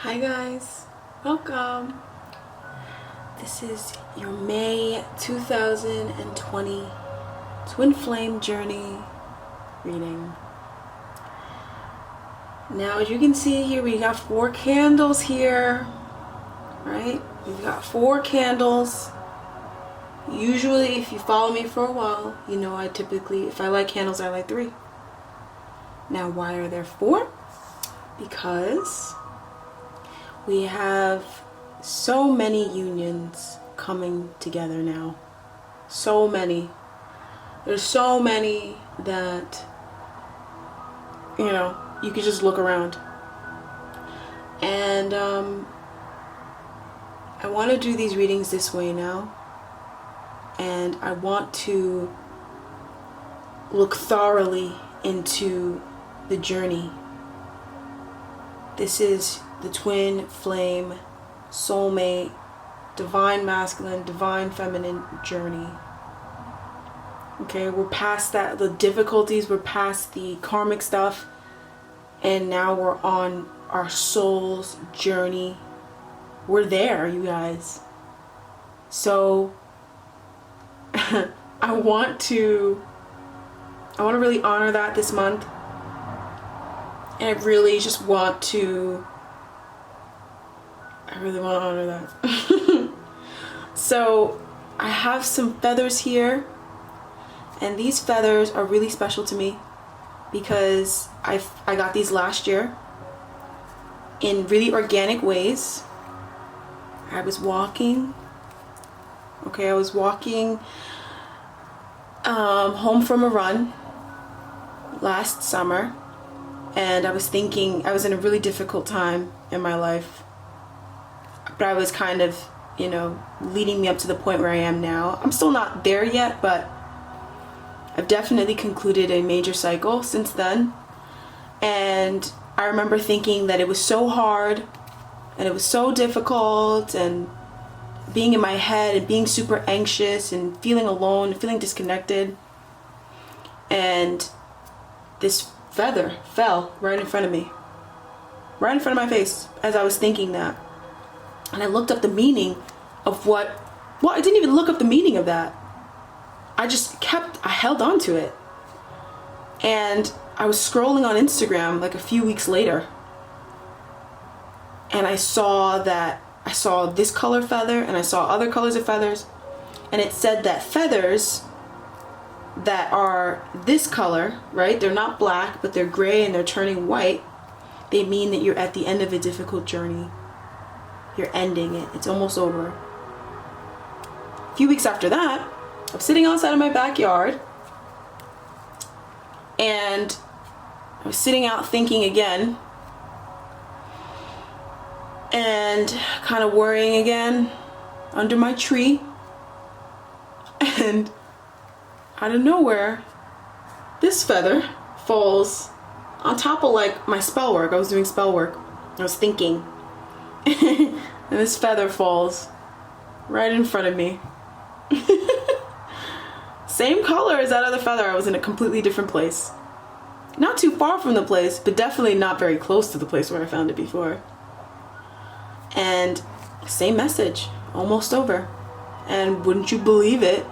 Hi guys, welcome. This is your May 2020 Twin Flame Journey reading. Now as you can see here, we got 4 candles here, right? We've got 4 candles. Usually if you follow me for a while, you know I typically, if I light candles, I light 3. Now why are there 4? Because we have so many unions coming together now. So many. There's so many that, you know, you could just look around. And I want to do these readings this way now. And I want to look thoroughly into the journey. This is the twin flame, soulmate, divine masculine, divine feminine journey. Okay, we're past that, the difficulties, we're past the karmic stuff, and now we're on our soul's journey. We're there, you guys. So I want to really honor that this month. And I really just want to honor that. So I have some feathers here, and these feathers are really special to me because I got these last year in really organic ways. I was walking home from a run last summer, and I was thinking, I was in a really difficult time in my life, but I was kind of, you know, leading me up to the point where I am now. I'm still not there yet, but I've definitely concluded a major cycle since then. And I remember thinking that it was so hard and it was so difficult, and being in my head and being super anxious and feeling alone and feeling disconnected. And this feather fell right in front of me, right in front of my face as I was thinking that. And I looked up the meaning of I didn't even look up the meaning of that. I held on to it. And I was scrolling on Instagram like a few weeks later, and I saw this color feather, and I saw other colors of feathers, and it said that feathers that are this color, right, they're not black, but they're gray and they're turning white, they mean that you're at the end of a difficult journey. You're ending it. It's almost over. A few weeks after that, I'm sitting outside of my backyard, and I was sitting out thinking again, and kind of worrying again under my tree, and out of nowhere, this feather falls on top of like my spell work. I was doing spell work. I was thinking. And this feather falls right in front of me. Same color as that other feather. I was in a completely different place. Not too far from the place, but definitely not very close to the place where I found it before. And same message, almost over. And wouldn't you believe it,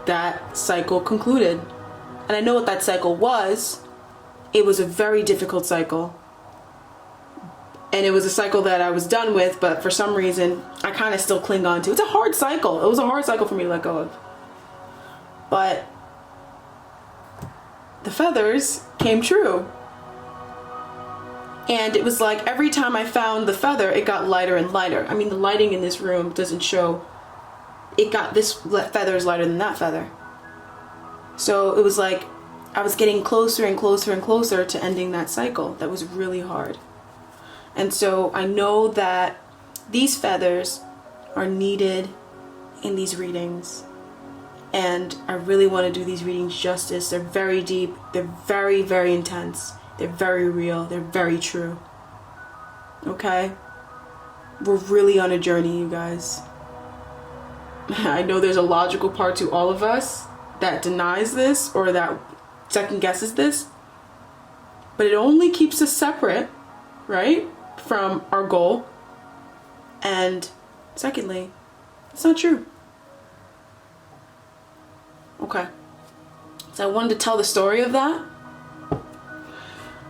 that cycle concluded. And I know what that cycle was. It was a very difficult cycle. And it was a cycle that I was done with, but for some reason, I kind of still cling on to. It's a hard cycle. It was a hard cycle for me to let go of. But the feathers came true. And it was like every time I found the feather, it got lighter and lighter. I mean, the lighting in this room doesn't show. It got, this feather is lighter than that feather. So it was like I was getting closer and closer and closer to ending that cycle. That was really hard. And so I know that these feathers are needed in these readings. And I really want to do these readings justice. They're very deep. They're very, very intense. They're very real. They're very true. Okay? We're really on a journey, you guys. I know there's a logical part to all of us that denies this or that second guesses this, but it only keeps us separate, right, from our goal. And secondly, it's not true. Okay. So I wanted to tell the story of that.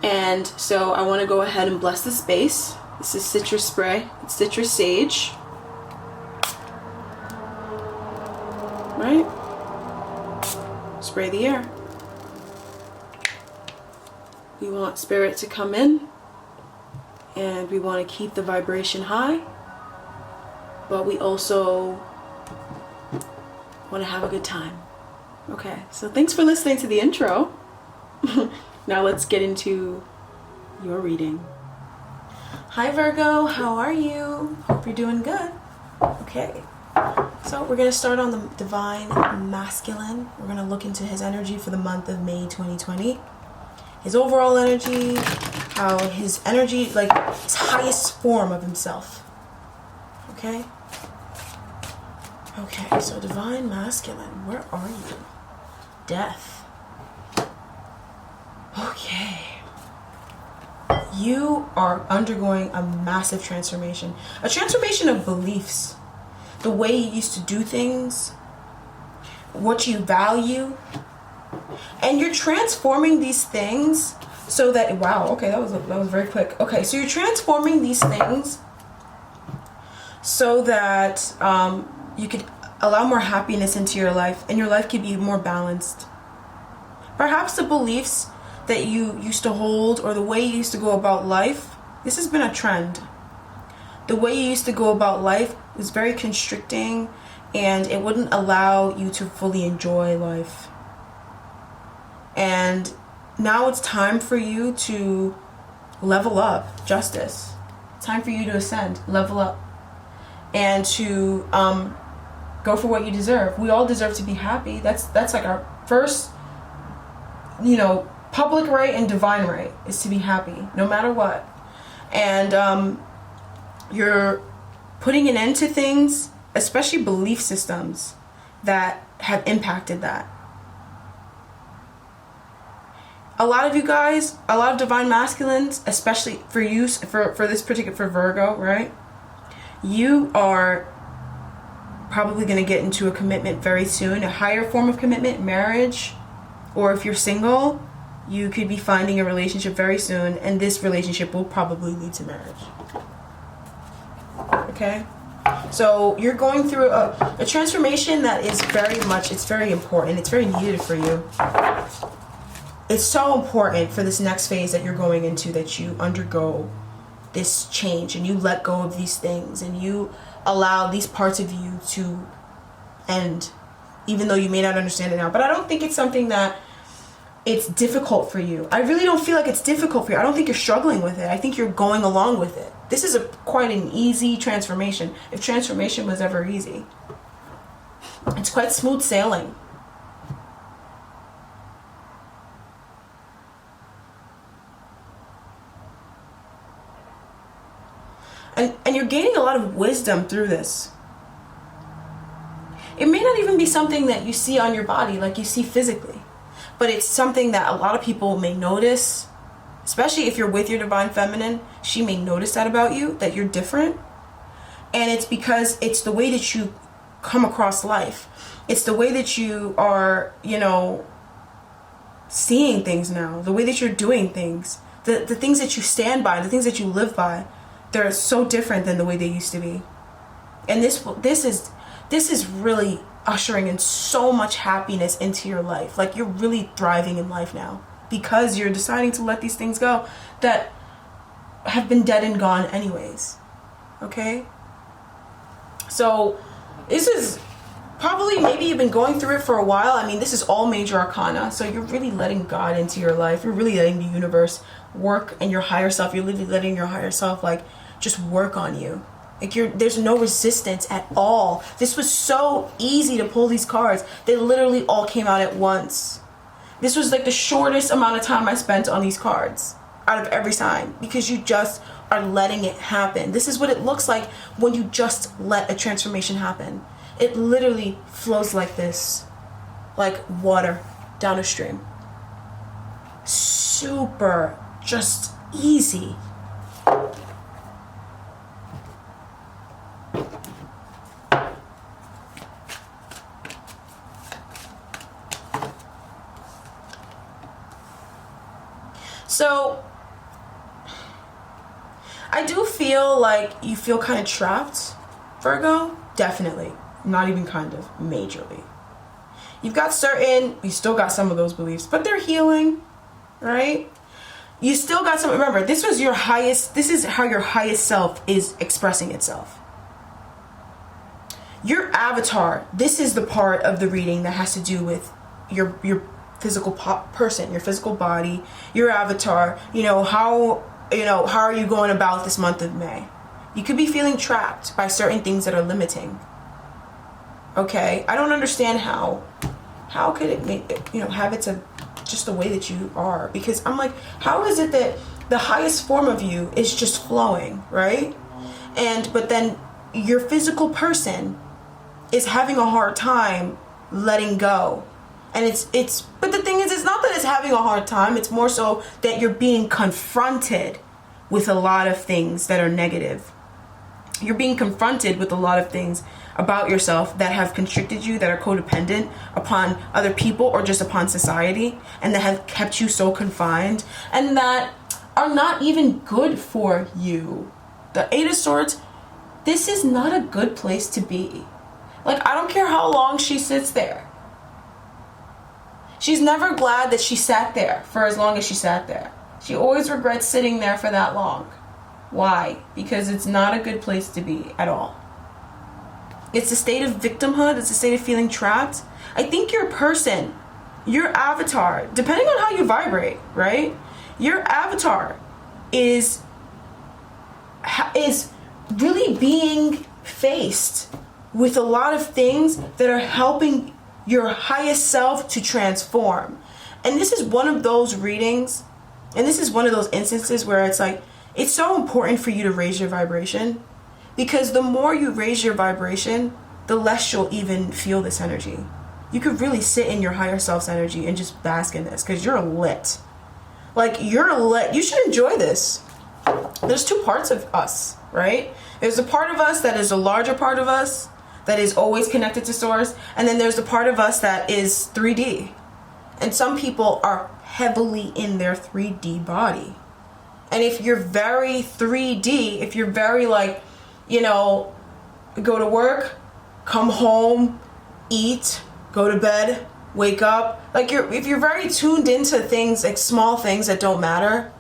And so I want to go ahead and bless the space. This is citrus spray. It's citrus sage. Right? Spray the air. We want spirit to come in, and we want to keep the vibration high, but we also want to have a good time. Okay, so thanks for listening to the intro. Now let's get into your reading. Hi Virgo, how are you? Hope you're doing good. Okay, so we're going to start on the Divine Masculine. We're going to look into his energy for the month of May 2020. His overall energy, how his energy, like his highest form of himself. Okay? Okay, so Divine Masculine, where are you? Death. Okay. You are undergoing a massive transformation. A transformation of beliefs. The way you used to do things. What you value. And you're transforming these things so that, wow, okay, that was very quick. Okay, so you're transforming these things so that you could allow more happiness into your life, and your life could be more balanced. Perhaps the beliefs that you used to hold, or the way you used to go about life, this has been a trend. The way you used to go about life was very constricting, and it wouldn't allow you to fully enjoy life. And now it's time for you to level up. Justice. It's time for you to ascend, level up, and to go for what you deserve. We all deserve to be happy. That's like our first, public right and divine right is to be happy, no matter what. And you're putting an end to things, especially belief systems that have impacted that. A lot of you guys, a lot of Divine Masculines, especially for you, for this particular, for Virgo, right? You are probably going to get into a commitment very soon, a higher form of commitment, marriage, or if you're single, you could be finding a relationship very soon, and this relationship will probably lead to marriage. Okay? So you're going through a transformation that is it's very important, it's very needed for you. It's so important for this next phase that you're going into, that you undergo this change and you let go of these things and you allow these parts of you to end, even though you may not understand it now. But I don't think it's something that it's difficult for you. I really don't feel like it's difficult for you. I don't think you're struggling with it. I think you're going along with it. This is quite an easy transformation, if transformation was ever easy. It's quite smooth sailing. And you're gaining a lot of wisdom through this. It may not even be something that you see on your body, like you see physically, but it's something that a lot of people may notice, especially if you're with your Divine Feminine. She may notice that about you, that you're different. And it's because it's the way that you come across life. It's the way that you are, seeing things now, the way that you're doing things, the things that you stand by, the things that you live by. They're so different than the way they used to be. And this is really ushering in so much happiness into your life. Like, you're really thriving in life now because you're deciding to let these things go that have been dead and gone anyways. Okay? So this is probably, maybe you've been going through it for a while. I mean, this is all major arcana. So you're really letting God into your life. You're really letting the universe work, and your higher self. You're literally letting your higher self just work on you. There's no resistance at all. This was so easy to pull these cards. They literally all came out at once. This was the shortest amount of time I spent on these cards out of every sign, because you just are letting it happen. This is what it looks like when you just let a transformation happen. It literally flows like this, like water down a stream. Super, just easy. So I do feel like you feel kind of trapped, Virgo. Definitely. Not even kind of. Majorly. You still got some of those beliefs, but they're healing, right? You still got some. Remember, this is how your highest self is expressing itself. Your avatar, this is the part of the reading that has to do with your physical person, your physical body, your avatar. How are you going about this month of May? You could be feeling trapped by certain things that are limiting. Okay, I don't understand how could it make habits of just the way that you are, because I'm like, how is it that the highest form of you is just flowing, right? But then your physical person is having a hard time letting go. And but the thing is, it's not that it's having a hard time, it's more so that you're being confronted with a lot of things that are negative. You're being confronted with a lot of things about yourself that have constricted you, that are codependent upon other people or just upon society, and that have kept you so confined, and that are not even good for you. The Eight of Swords, this is not a good place to be. Like, I don't care how long she sits there. She's never glad that she sat there for as long as she sat there. She always regrets sitting there for that long. Why? Because it's not a good place to be at all. It's a state of victimhood. It's a state of feeling trapped. I think your person, your avatar, depending on how you vibrate, right? Your avatar is really being faced with a lot of things that are helping your highest self to transform. And this is one of those readings, and this is one of those instances where it's like, it's so important for you to raise your vibration, because the more you raise your vibration, the less you'll even feel this energy. You could really sit in your higher self's energy and just bask in this, because you're lit. Like, you're lit. You should enjoy this. There's two parts of us, right? There's a part of us that is a larger part of us that is always connected to source, and then there's the part of us that is 3D. And some people are heavily in their 3D body. And if you're very 3D, if you're very like, go to work, come home, eat, go to bed, wake up, like if you're very tuned into things, like small things that don't matter,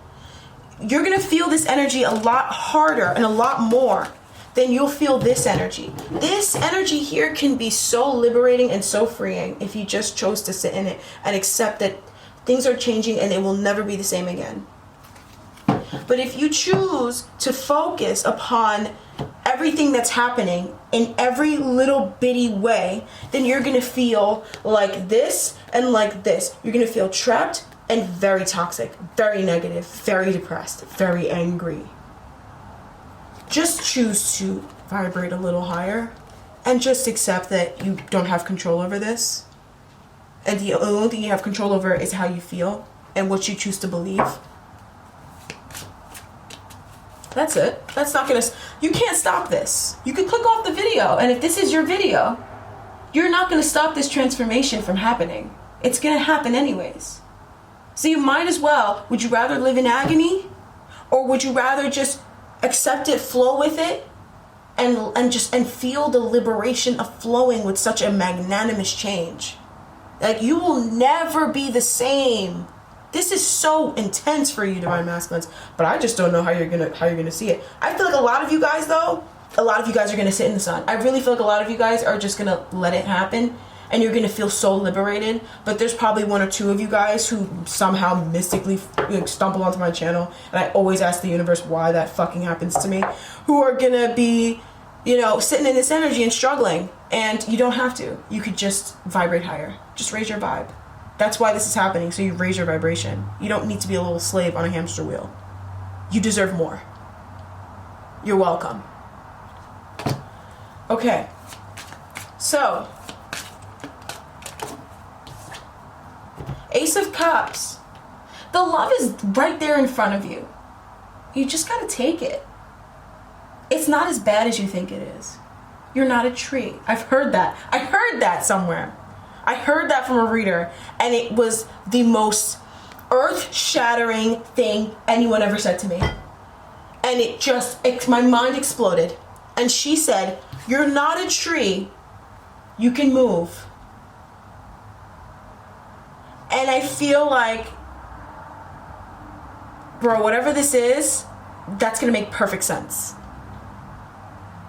you're gonna feel this energy a lot harder and a lot more than you'll feel this energy. This energy here can be so liberating and so freeing if you just chose to sit in it and accept that things are changing and it will never be the same again. But if you choose to focus upon everything that's happening in every little bitty way, then you're gonna feel like this and like this. You're gonna feel trapped and very toxic, very negative, very depressed, very angry. Just choose to vibrate a little higher and just accept that you don't have control over this. And the only thing you have control over is how you feel and what you choose to believe. That's it. You can't stop this. You can click off the video, and if this is your video, you're not gonna stop this transformation from happening. It's gonna happen anyways. So you might as well, would you rather live in agony, or would you rather just accept it, flow with it, and feel the liberation of flowing with such a magnanimous change? Like, you will never be the same. This is so intense for you, divine masculines, but I just don't know how you're gonna see it. I feel like a lot of you guys are gonna sit in the sun. I really feel like a lot of you guys are just gonna let it happen, and you're gonna feel so liberated. But there's probably one or two of you guys who somehow mystically stumble onto my channel, and I always ask the universe why that fucking happens to me, who are gonna be, sitting in this energy and struggling. And you don't have to. You could just vibrate higher. Just raise your vibe. That's why this is happening, so you raise your vibration. You don't need to be a little slave on a hamster wheel. You deserve more. You're welcome. Okay. So, Ace of Cups. The love is right there in front of you. You just gotta take it. It's not as bad as you think it is. You're not a tree. I've heard that. I heard that somewhere. I heard that from a reader, and it was the most earth-shattering thing anyone ever said to me. And my mind exploded. And she said, "You're not a tree. You can move." And I feel like, bro, whatever this is, that's gonna make perfect sense.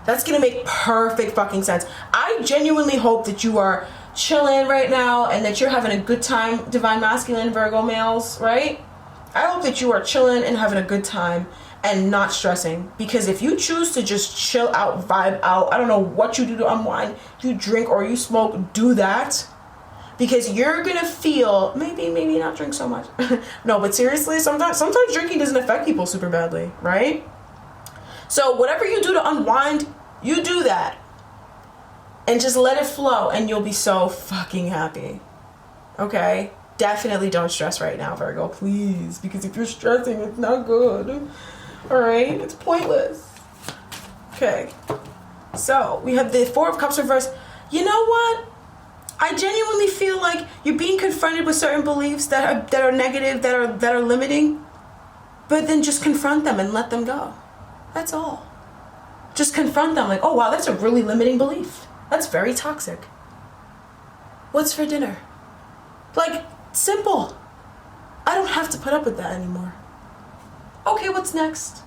That's gonna make perfect fucking sense. I genuinely hope that you are chilling right now and that you're having a good time, divine masculine Virgo males, right? I hope that you are chilling and having a good time and not stressing. Because if you choose to just chill out, vibe out, I don't know what you do to unwind, you drink or you smoke, do that. Because you're gonna feel, maybe not drink so much. No, but seriously, sometimes drinking doesn't affect people super badly, right? So whatever you do to unwind, you do that. And just let it flow and you'll be so fucking happy. Okay? Definitely don't stress right now, Virgo, please. Because if you're stressing, it's not good. Alright? It's pointless. Okay. So, we have the Four of Cups reversed. You know what? I genuinely feel like you're being confronted with certain beliefs that are negative, that are limiting. But then just confront them and let them go. That's all. Just confront them like, oh wow, that's a really limiting belief. That's very toxic. What's for dinner? Like, simple. I don't have to put up with that anymore. Okay, what's next?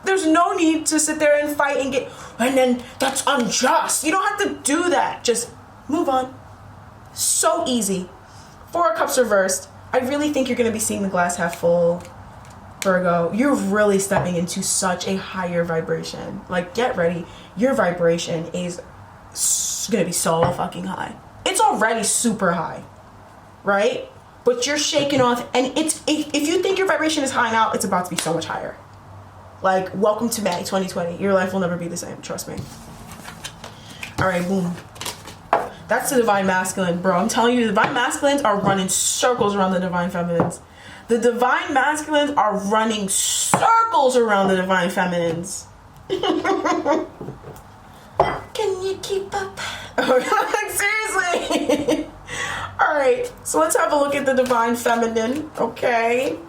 There's no need to sit there and fight and then that's unjust. You don't have to do that. Just move on. So easy. Four of Cups reversed. I really think you're going to be seeing the glass half full, Virgo. You're really stepping into such a higher vibration. Like, get ready. Your vibration is going to be so fucking high. It's already super high, right? But you're shaking off, and if you think your vibration is high now, it's about to be so much higher. Like, welcome to May 2020. Your life will never be the same. Trust me. All right, boom. That's the divine masculine, bro. I'm telling you, the divine masculines are running circles around the divine feminines. The divine masculines are running circles around the divine feminines. Can you keep up? Seriously. All right, so let's have a look at the divine feminine, okay?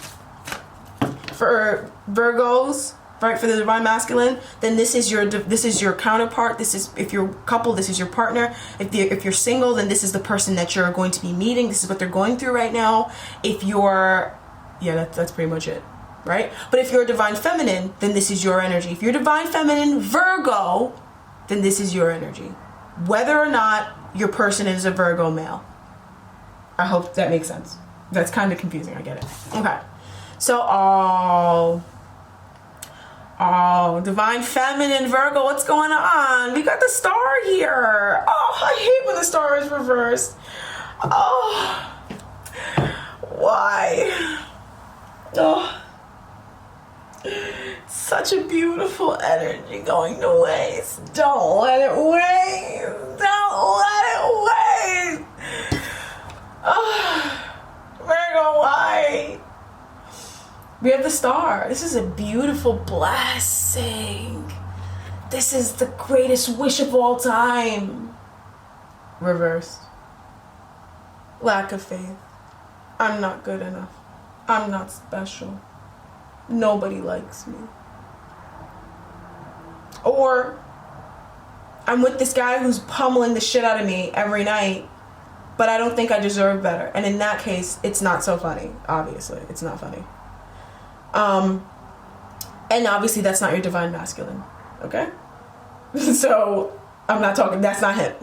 For Virgos, right? For the divine masculine, then this is your counterpart. This is, if you're a couple, this is your partner. If you're single, then this is the person that you're going to be meeting. This is what they're going through right now. If you're, yeah, that's pretty much it, right? But if you're a divine feminine, then this is your energy. If you're divine feminine Virgo, then this is your energy. Whether or not your person is a Virgo male. I hope that makes sense. That's kind of confusing, I get it. Okay. So, divine feminine Virgo, what's going on? We got the star here. Oh, I hate when the star is reversed. Oh, why? Oh, such a beautiful energy going to waste. Don't let it waste. Don't let it waste. Oh, Virgo, why? We have the star. This is a beautiful blessing. This is the greatest wish of all time. Reversed. Lack of faith. I'm not good enough. I'm not special. Nobody likes me. Or I'm with this guy who's pummeling the shit out of me every night, but I don't think I deserve better. And in that case, it's not so funny. Obviously, it's not funny. And obviously that's not your divine masculine, okay? So I'm not talking, that's not him.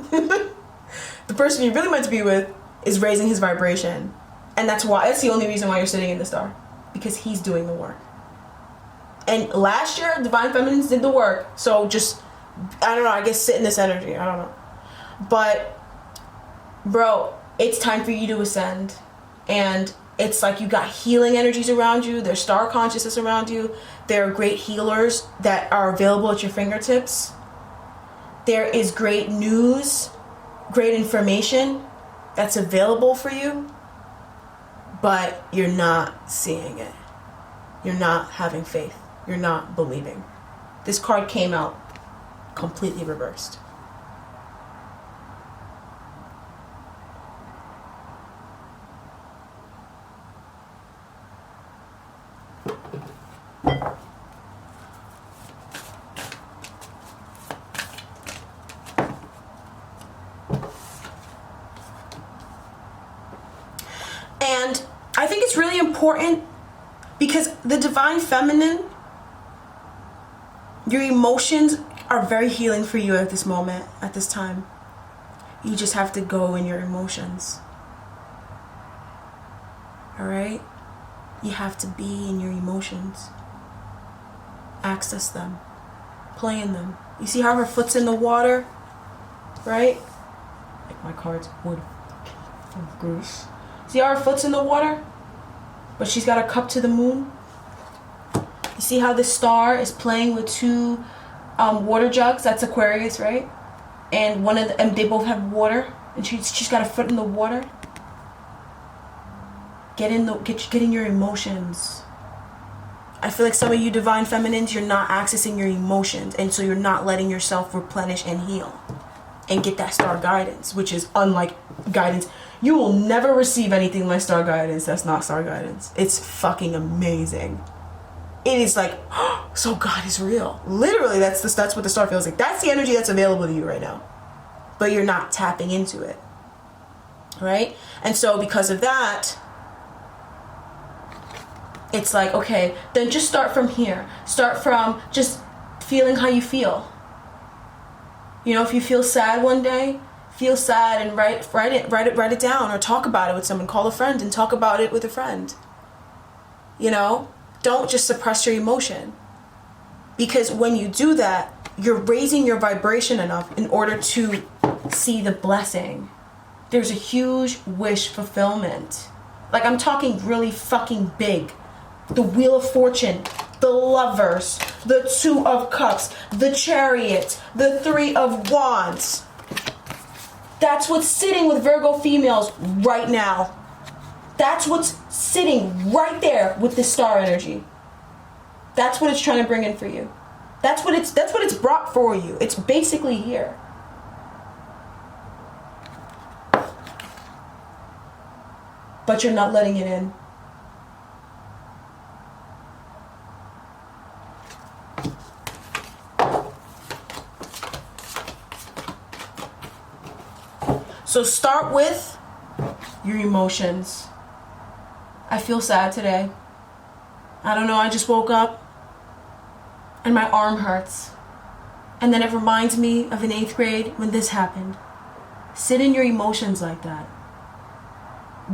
The person you're really meant to be with is raising his vibration. And that's the only reason why you're sitting in the star. Because he's doing the work. And last year, divine feminines did the work. So just, I don't know, I guess sit in this energy, I don't know. But, bro, it's time for you to ascend. And it's like you got healing energies around you. There's star consciousness around you. There are great healers that are available at your fingertips. There is great news, great information that's available for you. But you're not seeing it. You're not having faith. You're not believing. This card came out completely reversed. important because the divine feminine, your emotions are very healing for you at this moment, at this time. You just have to go in your emotions. All right? You have to be in your emotions. Access them. Play in them. You see how her foot's in the water? Right? Like my cards would of Greece. See how her foot's in the water? But she's got a cup to the moon. You see how this star is playing with two water jugs? That's Aquarius, right? And and they both have water. And she's got a foot in the water. Get in your emotions. I feel like some of you divine feminines, you're not accessing your emotions, and so you're not letting yourself replenish and heal and get that star guidance, which is unlike guidance. You will never receive anything like star guidance that's not star guidance. It's fucking amazing. It is like, oh, so God is real. Literally, that's what the star feels like. That's the energy that's available to you right now. But you're not tapping into it. Right? And so because of that, it's like, okay, then just start from here. Start from just feeling how you feel. You know, if you feel sad one day, feel sad and write it down, or talk about it with someone. Call a friend and talk about it with a friend. You know, don't just suppress your emotion, because when you do that, you're raising your vibration enough in order to see the blessing. There's a huge wish fulfillment. Like, I'm talking really fucking big. The Wheel of Fortune, the Lovers, the Two of Cups, the Chariot, the Three of Wands. That's what's sitting with Virgo females right now. That's what's sitting right there with this star energy. That's what it's trying to bring in for you. That's what it's brought for you. It's basically here. But you're not letting it in. So start with your emotions. I feel sad today. I don't know, I just woke up and my arm hurts. And then it reminds me of in 8th grade when this happened. Sit in your emotions like that.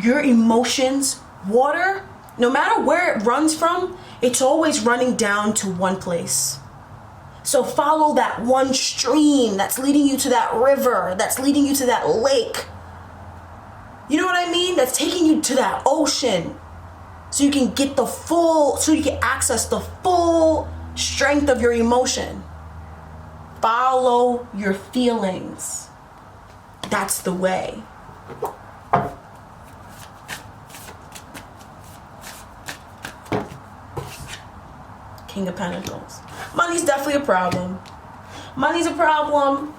Your emotions, water, no matter where it runs from, it's always running down to one place. So follow that one stream that's leading you to that river, that's leading you to that lake. You know what I mean? That's taking you to that ocean. So you can get so you can access the full strength of your emotion. Follow your feelings. That's the way. King of Pentacles. Money's definitely a problem. Money's a problem.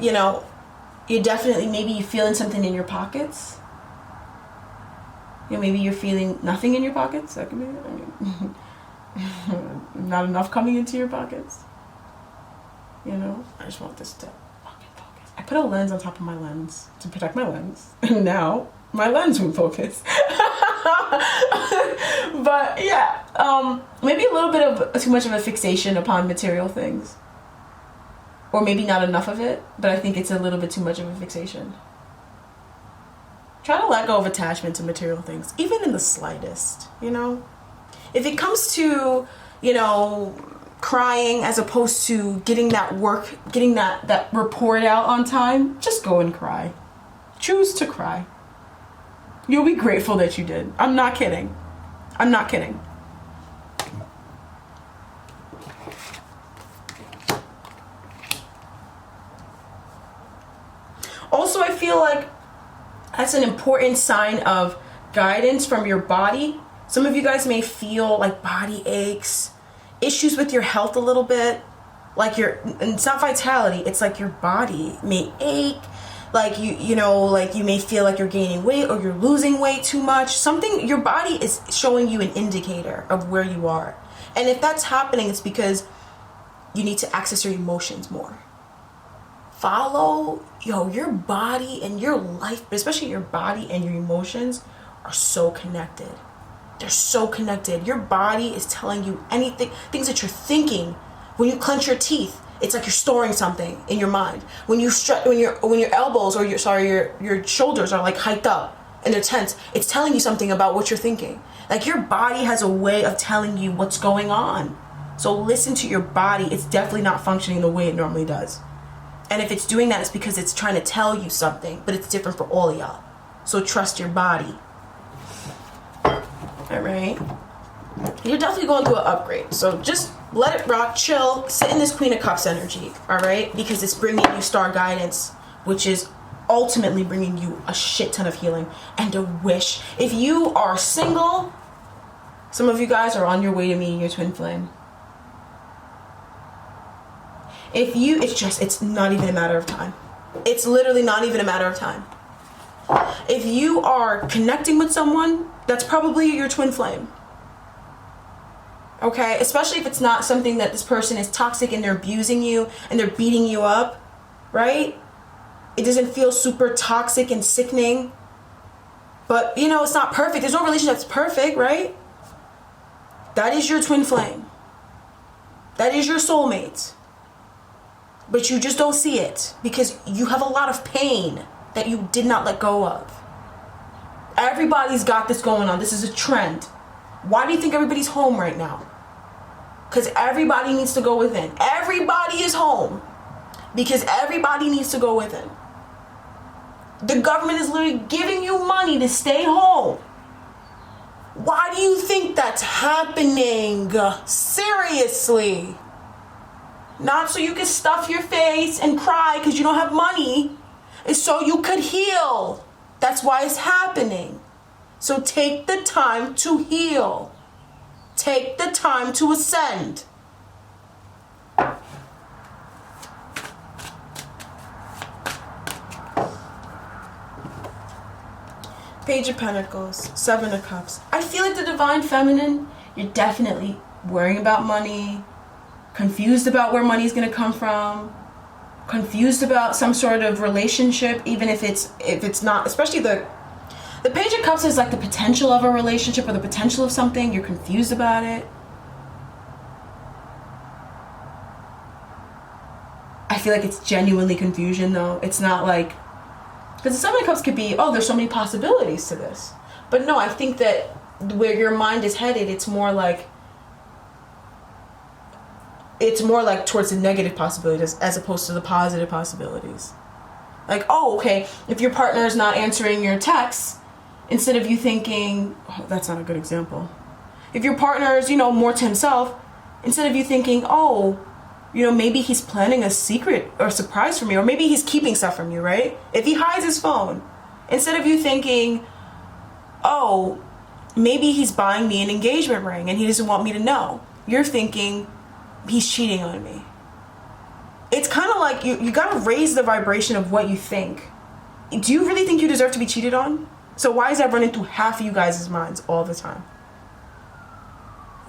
You know, you're definitely, maybe you're feeling something in your pockets. You know, maybe you're feeling nothing in your pockets. That could be it. I mean, not enough coming into your pockets. You know, I just want this to fucking focus. I put a lens on top of my lens to protect my lens. And now my lens won't focus. But yeah, maybe a little bit of too much of a fixation upon material things. Or maybe not enough of it, but I think it's a little bit too much of a fixation. Try to let go of attachment to material things, even in the slightest, you know? If it comes to, you know, crying as opposed to getting that report out on time, just go and cry. Choose to cry. You'll be grateful that you did. I'm not kidding. I'm not kidding. Also, I feel like that's an important sign of guidance from your body. Some of you guys may feel like body aches, issues with your health a little bit. Like and it's not vitality, it's like your body may ache. Like you know, like you may feel like you're gaining weight or you're losing weight too much. Something, your body is showing you an indicator of where you are. And if that's happening, it's because you need to access your emotions more. Follow, your body and your life, but especially your body and your emotions are so connected. They're so connected. Your body is telling you anything, things that you're thinking. When you clench your teeth, it's like you're storing something in your mind. When you when your elbows or your shoulders are like hiked up and they're tense, it's telling you something about what you're thinking. Like your body has a way of telling you what's going on. So listen to your body. It's definitely not functioning the way it normally does. And if it's doing that, it's because it's trying to tell you something, but it's different for all of y'all. So trust your body. All right. You're definitely going through an upgrade. So just let it rock, chill, sit in this Queen of Cups energy. All right. Because it's bringing you star guidance, which is ultimately bringing you a shit ton of healing and a wish. If you are single, some of you guys are on your way to meeting your twin flame. It's not even a matter of time. It's literally not even a matter of time. If you are connecting with someone, that's probably your twin flame. Okay? Especially if it's not something that this person is toxic and they're abusing you and they're beating you up, right? It doesn't feel super toxic and sickening. But, it's not perfect. There's no relationship that's perfect, right? That is your twin flame. That is your soulmate. But you just don't see it because you have a lot of pain that you did not let go of. Everybody's got this going on. This is a trend. Why do you think everybody's home right now? Because everybody needs to go within. Everybody is home because everybody needs to go within. The government is literally giving you money to stay home. Why do you think that's happening? Seriously. Not so you can stuff your face and cry because you don't have money. It's so you could heal. That's why it's happening. So take the time to heal. Take the time to ascend. Page of Pentacles, Seven of Cups. I feel like the Divine Feminine, you're definitely worrying about money, confused about where money's going to come from, confused about some sort of relationship, even if it's not, especially the Page of Cups is like the potential of a relationship or the potential of something. You're confused about it. I feel like it's genuinely confusion though. It's not like, because the Seven of Cups could be, oh, there's so many possibilities to this. But no, I think that where your mind is headed, it's more like towards the negative possibilities as opposed to the positive possibilities. Like, oh, okay, if your partner is not answering your texts, instead of you thinking, oh, that's not a good example. If your partner is, more to himself, instead of you thinking, oh, maybe he's planning a secret or surprise for me, or maybe he's keeping stuff from you, right? If he hides his phone, instead of you thinking, oh, maybe he's buying me an engagement ring and he doesn't want me to know, you're thinking, he's cheating on me. It's kind of like you got to raise the vibration of what you think. Do you really think you deserve to be cheated on? So why is that running through half of you guys' minds all the time?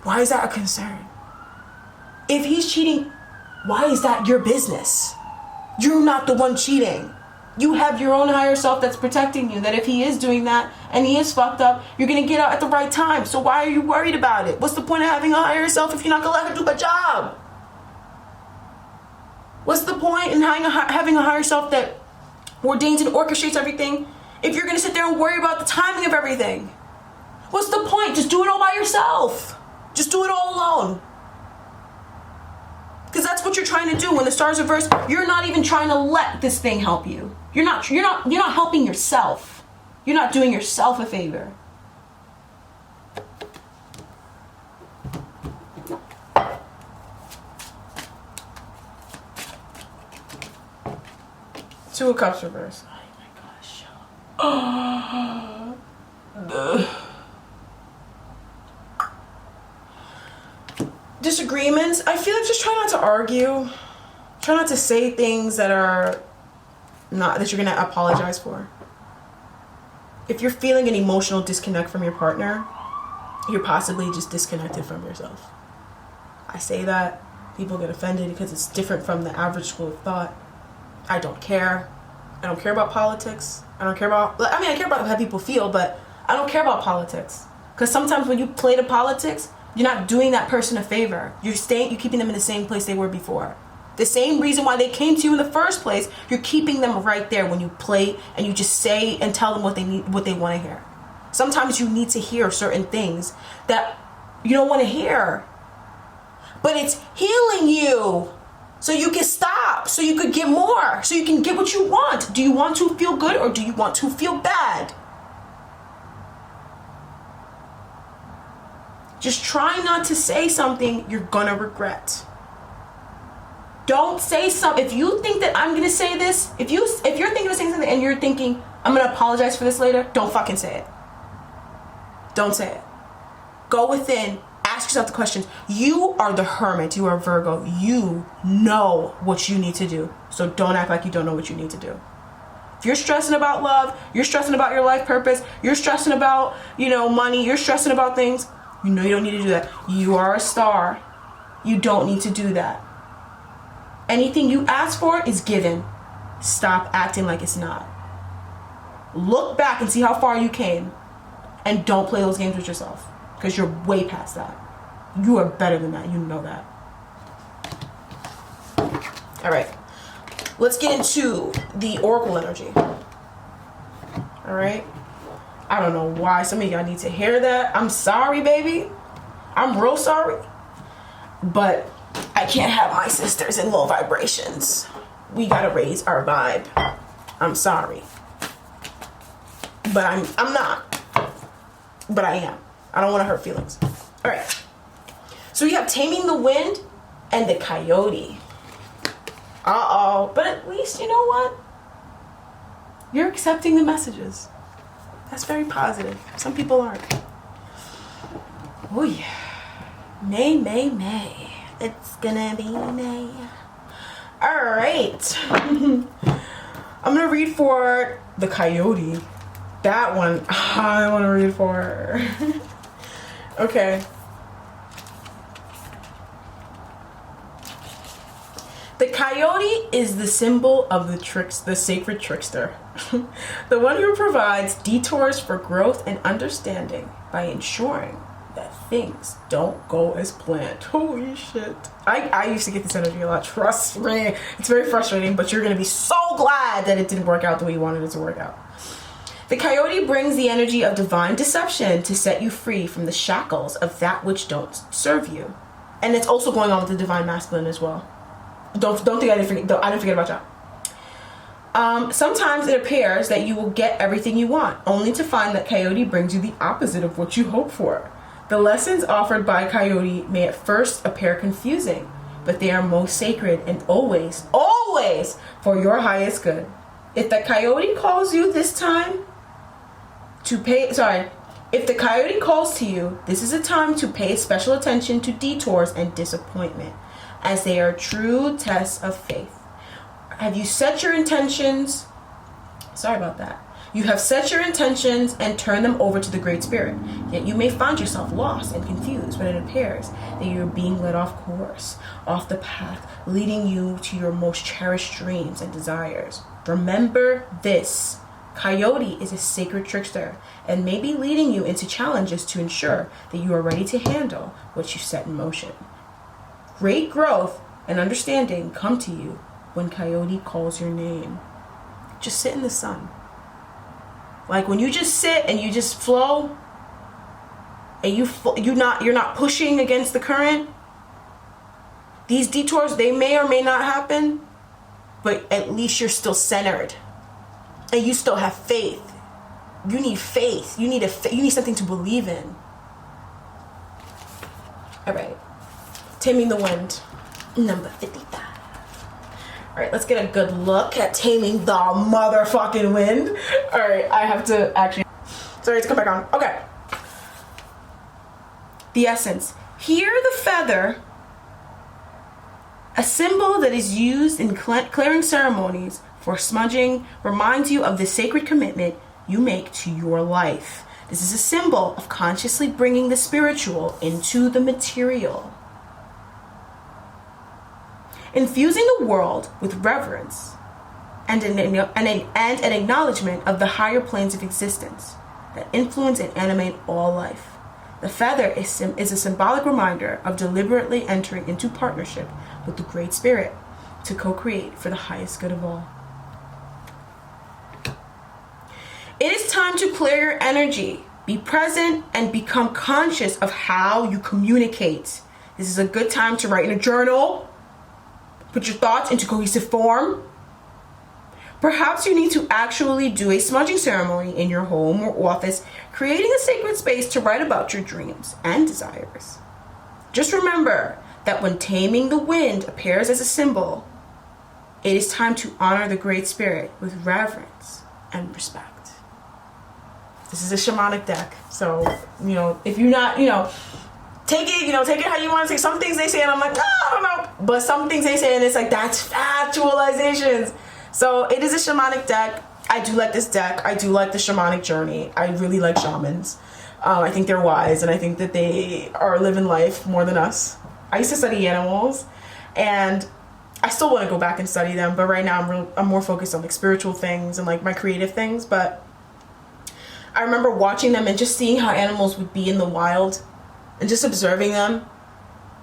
Why is that a concern? If he's cheating, why is that your business? You're not the one cheating. You have your own higher self that's protecting you, that if he is doing that and he is fucked up, you're going to get out at the right time. So why are you worried about it? What's the point of having a higher self if you're not going to let her do her job? What's the point in having a higher self that ordains and orchestrates everything if you're going to sit there and worry about the timing of everything? What's the point? Just do it all by yourself. Just do it all alone. Because that's what you're trying to do. When the stars reverse, you're not even trying to let this thing help you. You're not helping yourself. You're not doing yourself a favor. Two of Cups reverse. Oh my gosh. Disagreements. I feel like just try not to argue. Try not to say things that are not, that you're gonna apologize for. If you're feeling an emotional disconnect from your partner, you're possibly just disconnected from yourself. I say that, people get offended because it's different from the average school of thought. I don't care. I don't care about politics. I don't care about, I care about how people feel, but I don't care about politics. Because sometimes when you play the politics, you're not doing that person a favor. You're keeping them in the same place they were before. The same reason why they came to you in the first place, you're keeping them right there when you play and you just say and tell them what they need, what they want to hear. Sometimes you need to hear certain things that you don't want to hear. But it's healing you. So you can stop, so you could get more, so you can get what you want. Do you want to feel good or do you want to feel bad? Just try not to say something you're gonna regret. Don't say something. If you think that I'm gonna say this, if you're thinking of saying something and you're thinking, I'm gonna apologize for this later, don't fucking say it. Don't say it. Go within. Ask yourself the questions. You are the hermit. You are Virgo. You know what you need to do. So don't act like you don't know what you need to do. If you're stressing about love, you're stressing about your life purpose, you're stressing about, money, you're stressing about things, you know you don't need to do that. You are a star. You don't need to do that. Anything you ask for is given. Stop acting like it's not. Look back and see how far you came. And don't play those games with yourself. Because you're way past that. You are better than that. You know that. Alright. Let's get into the oracle energy. Alright. I don't know why some of y'all need to hear that. I'm sorry, baby. I'm real sorry. But I can't have my sisters in low vibrations. We gotta raise our vibe. I'm sorry. But I'm not. But I am. I don't want to hurt feelings. All right. So we have Taming the Wind and the Coyote. Uh-oh. But at least, you know what? You're accepting the messages. That's very positive. Some people aren't. Oh, yeah. May. It's gonna be May. All right. I'm gonna read for the Coyote. That one, I want to read for her. Okay. The coyote is the symbol of the sacred trickster. The one who provides detours for growth and understanding by ensuring that things don't go as planned. Holy shit. I used to get this energy a lot. Trust me. It's very frustrating, but you're going to be so glad that it didn't work out the way you wanted it to work out. The coyote brings the energy of divine deception to set you free from the shackles of that which don't serve you. And it's also going on with the divine masculine as well. Don't think I didn't forget about y'all. Sometimes it appears that you will get everything you want, only to find that coyote brings you the opposite of what you hope for. The lessons offered by coyote may at first appear confusing, but they are most sacred and always for your highest good. If the coyote calls you this time, if the coyote calls to you, this is a time to pay special attention to detours and disappointment, as they are true tests of faith. Have you set your intentions? Sorry about that. You have set your intentions and turned them over to the Great Spirit. Yet you may find yourself lost and confused when it appears that you're being led off course, off the path, leading you to your most cherished dreams and desires. Remember this. Coyote is a sacred trickster and may be leading you into challenges to ensure that you are ready to handle what you set in motion. Great growth and understanding come to you when coyote calls your name. Just sit in the sun. Like when you just sit and you just flow and you're not pushing against the current. These detours, they may or may not happen, but at least you're still centered. And you still have faith. You need faith. You need something to believe in. All right. Taming the Wind, number 55. All right, let's get a good look at taming the motherfucking wind. All right, I have to actually... Sorry, to come back on. Okay. The essence. Here the feather, a symbol that is used in clearing ceremonies for smudging, reminds you of the sacred commitment you make to your life. This is a symbol of consciously bringing the spiritual into the material. Infusing the world with reverence and an acknowledgement of the higher planes of existence that influence and animate all life. The feather is a symbolic reminder of deliberately entering into partnership with the Great Spirit to co-create for the highest good of all. It is time to clear your energy. Be present and become conscious of how you communicate. This is a good time to write in a journal. Put your thoughts into cohesive form. Perhaps you need to actually do a smudging ceremony in your home or office, creating a sacred space to write about your dreams and desires. Just remember that when taming the wind appears as a symbol, it is time to honor the Great Spirit with reverence and respect. This is a shamanic deck, so, if you're not, take it how you want to take. Some things they say and I'm like, I don't know. But some things they say and it's like, that's factualizations. So it is a shamanic deck. I do like this deck. I do like the shamanic journey. I really like shamans. I think they're wise, and I think that they are living life more than us. I used to study animals, and I still want to go back and study them, but right now I'm more focused on like spiritual things and like my creative things. But I remember watching them and just seeing how animals would be in the wild and just observing them.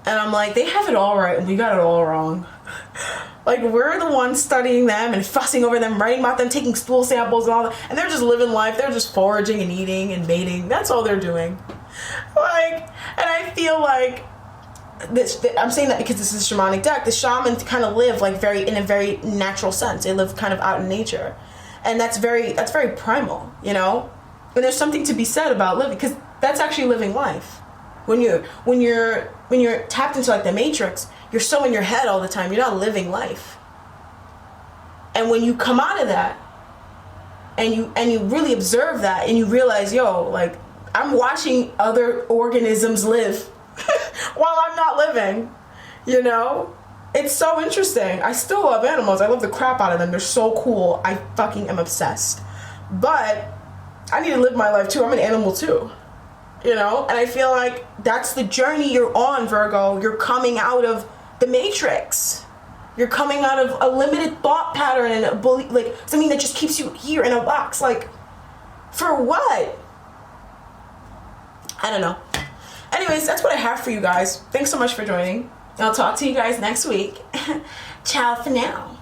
And I'm like, they have it all right and we got it all wrong. Like, we're the ones studying them and fussing over them, writing about them, taking stool samples and all that. And they're just living life. They're just foraging and eating and mating. That's all they're doing. And I feel like I'm saying that because this is a shamanic deck. The shamans kind of live like in a very natural sense. They live kind of out in nature. And that's very primal, And there's something to be said about living, because that's actually living life. When you're tapped into like the matrix, you're so in your head all the time. You're not living life. And when you come out of that and you really observe that and you realize, like, I'm watching other organisms live while I'm not living, It's so interesting. I still love animals. I love the crap out of them. They're so cool. I fucking am obsessed. But I need to live my life too. I'm an animal too. And I feel like that's the journey you're on, Virgo. You're coming out of the matrix. You're coming out of a limited thought pattern and a belief, like something that just keeps you here in a box. Like, for what? I don't know. Anyways, that's what I have for you guys. Thanks so much for joining. I'll talk to you guys next week. Ciao for now.